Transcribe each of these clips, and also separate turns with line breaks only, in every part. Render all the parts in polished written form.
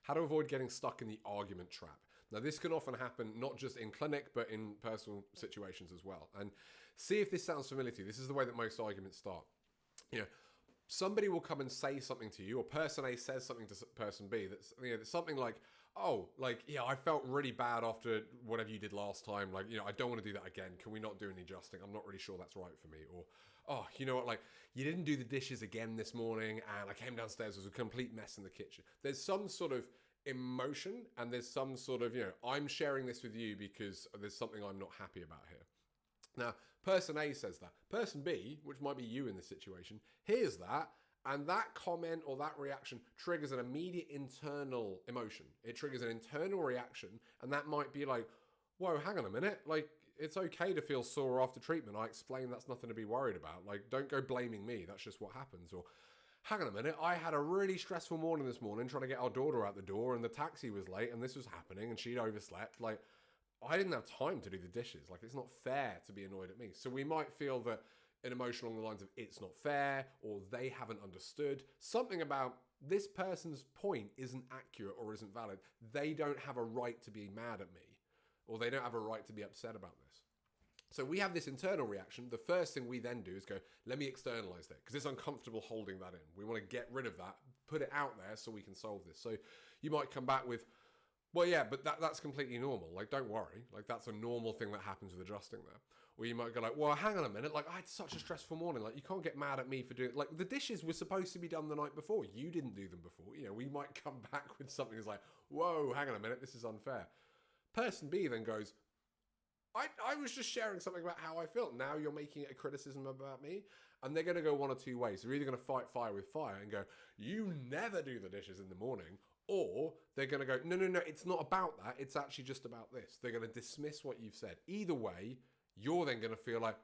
how to avoid getting stuck in the argument trap. Now, this can often happen not just in clinic, but in personal situations as well. And see if this sounds familiar to you. This is the way that most arguments start. You know, somebody will come and say something to you, or person A says something to person B that's, that's something like, oh, like, yeah, I felt really bad after whatever you did last time. Like, I don't want to do that again. Can we not do any adjusting? I'm not really sure that's right for me. Or, oh, you know what? Like, you didn't do the dishes again this morning, and I came downstairs, there was a complete mess in the kitchen. There's some sort of emotion, and there's some sort of, I'm sharing this with you because there's something I'm not happy about here. Now, person A says that. Person B, which might be you in this situation, hears that, and that comment or that reaction triggers an immediate internal emotion. It triggers an internal reaction, and that might be like, whoa, hang on a minute. Like, it's okay to feel sore after treatment. I explained that's nothing to be worried about. Like, don't go blaming me. That's just what happens. Or, hang on a minute, I had a really stressful morning this morning trying to get our daughter out the door, and the taxi was late, and this was happening, and she'd overslept. Like, I didn't have time to do the dishes. Like, it's not fair to be annoyed at me. So we might feel that an emotion along the lines of it's not fair, or they haven't understood. Something about this person's point isn't accurate or isn't valid. They don't have a right to be mad at me, or they don't have a right to be upset about this. So we have this internal reaction. The first thing we then do is go, let me externalize that, because it's uncomfortable holding that in. We want to get rid of that, put it out there so we can solve this. So you might come back with, well, yeah, but that's completely normal. Like, don't worry. Like, that's a normal thing that happens with adjusting there. Or you might go like, well, hang on a minute. Like, I had such a stressful morning. Like, you can't get mad at me for doing... Like, the dishes were supposed to be done the night before. You didn't do them before. We might come back with something that's like, whoa, hang on a minute. This is unfair. Person B then goes, I was just sharing something about how I felt. Now you're making it a criticism about me. And they're going to go one or two ways. They're either going to fight fire with fire and go, you never do the dishes in the morning. Or they're going to go, no, it's not about that. It's actually just about this. They're going to dismiss what you've said. Either way, you're then going to feel like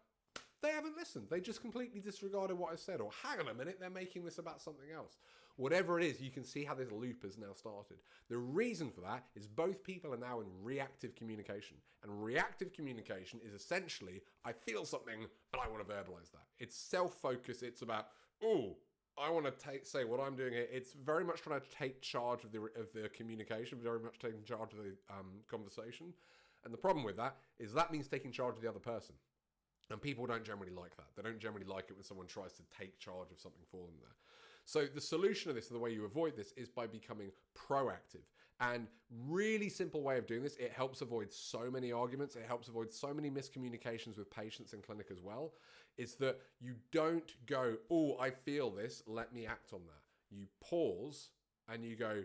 they haven't listened. They just completely disregarded what I said. Or hang on a minute, they're making this about something else. Whatever it is, you can see how this loop has now started. The reason for that is both people are now in reactive communication. And reactive communication is essentially, I feel something and I want to verbalize that. It's self-focus. It's about, I want to say what I'm doing here. It's very much trying to take charge of the communication, very much taking charge of the conversation. And the problem with that is that means taking charge of the other person. And people don't generally like that. They don't generally like it when someone tries to take charge of something for them there. So the solution of this, the way you avoid this, is by becoming proactive. And really simple way of doing this, it helps avoid so many arguments, it helps avoid so many miscommunications with patients in clinic as well, is that you don't go, I feel this, let me act on that. You pause and you go,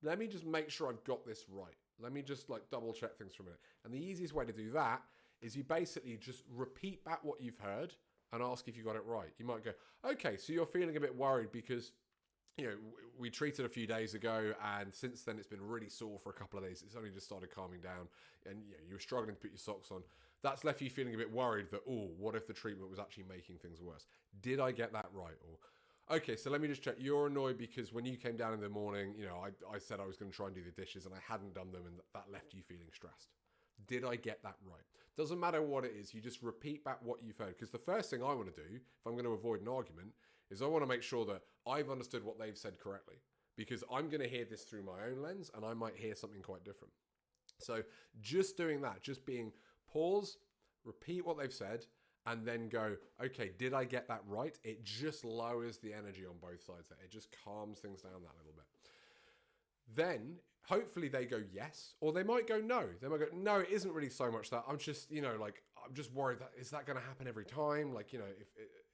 let me just make sure I've got this right. Let me just double check things for a minute. And the easiest way to do that is you basically just repeat back what you've heard and ask if you got it right. You might go, okay, so you're feeling a bit worried because, we treated a few days ago and since then it's been really sore for a couple of days. It's only just started calming down and you were struggling to put your socks on. That's left you feeling a bit worried that, what if the treatment was actually making things worse? Did I get that right? Or, okay, so let me just check. You're annoyed because when you came down in the morning, I said I was going to try and do the dishes and I hadn't done them and that left you feeling stressed. Did I get that right? Doesn't matter what it is, you just repeat back what you've heard. Because the first thing I want to do, if I'm going to avoid an argument, is I want to make sure that I've understood what they've said correctly. Because I'm going to hear this through my own lens and I might hear something quite different. So just doing that, just being pause, repeat what they've said, and then go, okay, did I get that right? It just lowers the energy on both sides there. It just calms things down that little bit. Then, hopefully they go yes, or they might go no. They might go, no, it isn't really so much that. I'm just, I'm just worried that, is that going to happen every time? Like,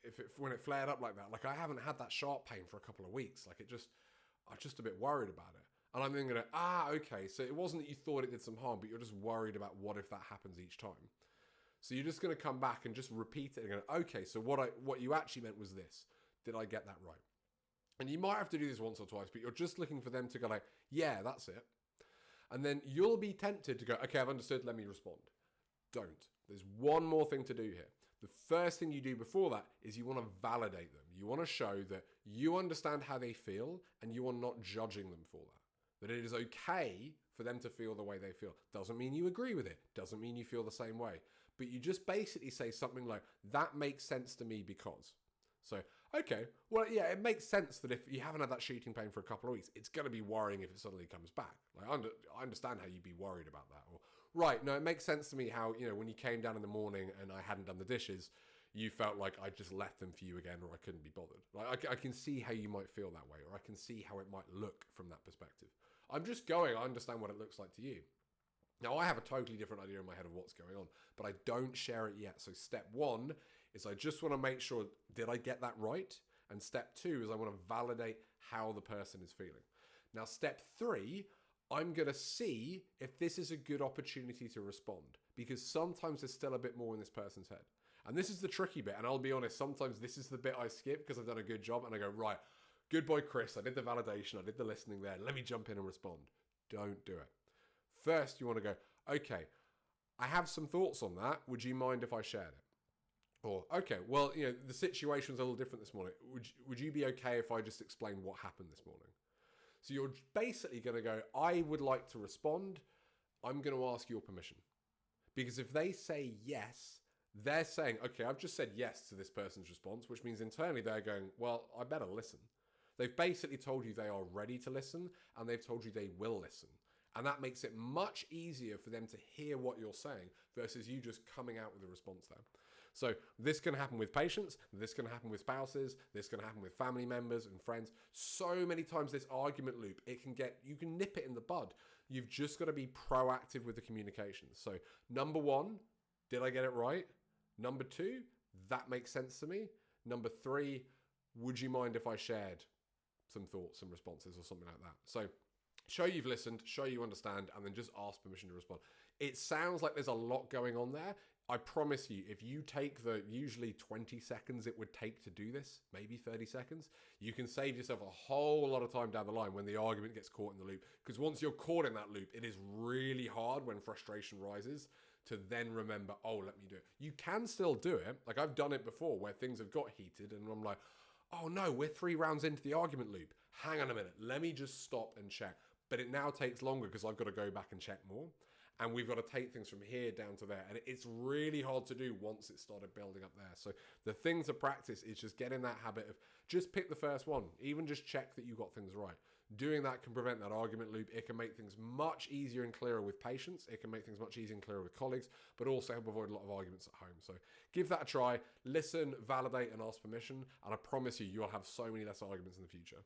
if when it flared up like that, I haven't had that sharp pain for a couple of weeks. I'm just a bit worried about it. And I'm then going to, okay, so it wasn't that you thought it did some harm, but you're just worried about what if that happens each time. So you're just going to come back and just repeat it and go, okay, so what you actually meant was this. Did I get that right? And you might have to do this once or twice, but you're just looking for them to go like, yeah, that's it. And then you'll be tempted to go, okay, I've understood, let me respond. Don't. There's one more thing to do here. The first thing you do before that is you want to validate them. You want to show that you understand how they feel and you are not judging them for that. That it is okay for them to feel the way they feel. Doesn't mean you agree with it. Doesn't mean you feel the same way. But you just basically say something like, that makes sense to me because. So, okay, well, yeah, it makes sense that if you haven't had that shooting pain for a couple of weeks, it's going to be worrying if it suddenly comes back. Like, I understand how you'd be worried about that. Or, right, no, it makes sense to me how, when you came down in the morning and I hadn't done the dishes, you felt like I just left them for you again, or I couldn't be bothered. Like, I can see how you might feel that way, or I can see how it might look from that perspective. I understand what it looks like to you. Now, I have a totally different idea in my head of what's going on, but I don't share it yet. So step one is I just want to make sure, did I get that right? And step two is I want to validate how the person is feeling. Now, step three, I'm going to see if this is a good opportunity to respond, because sometimes there's still a bit more in this person's head. And this is the tricky bit. And I'll be honest, sometimes this is the bit I skip because I've done a good job and I go, right, good boy, Chris. I did the validation. I did the listening there. Let me jump in and respond. Don't do it. First, you want to go, okay, I have some thoughts on that. Would you mind if I shared it? Or, okay, well, the situation's a little different this morning. Would you be okay if I just explained what happened this morning? So you're basically going to go, I would like to respond. I'm going to ask your permission. Because if they say yes, they're saying, okay, I've just said yes to this person's response, which means internally they're going, well, I better listen. They've basically told you they are ready to listen, and they've told you they will listen. And that makes it much easier for them to hear what you're saying versus you just coming out with a response there. So this can happen with patients, this can happen with spouses, this can happen with family members and friends. So many times this argument loop, you can nip it in the bud. You've just got to be proactive with the communication. So number one, did I get it right? Number two, that makes sense to me. Number three, would you mind if I shared some thoughts and responses or something like that? So show you've listened, show you understand, and then just ask permission to respond. It sounds like there's a lot going on there. I promise you, if you take the usually 20 seconds it would take to do this, maybe 30 seconds, you can save yourself a whole lot of time down the line when the argument gets caught in the loop. Because once you're caught in that loop, it is really hard when frustration rises to then remember, oh, let me do it. You can still do it. Like I've done it before where things have got heated and I'm like, oh no, we're 3 rounds into the argument loop. Hang on a minute. Let me just stop and check. But it now takes longer because I've got to go back and check more. And we've got to take things from here down to there. And it's really hard to do once it started building up there. So the thing to practice is just get in that habit of just pick the first one. Even just check that you got things right. Doing that can prevent that argument loop. It can make things much easier and clearer with patients. It can make things much easier and clearer with colleagues, but also help avoid a lot of arguments at home. So give that a try. Listen, validate, and ask permission. And I promise you, you'll have so many less arguments in the future.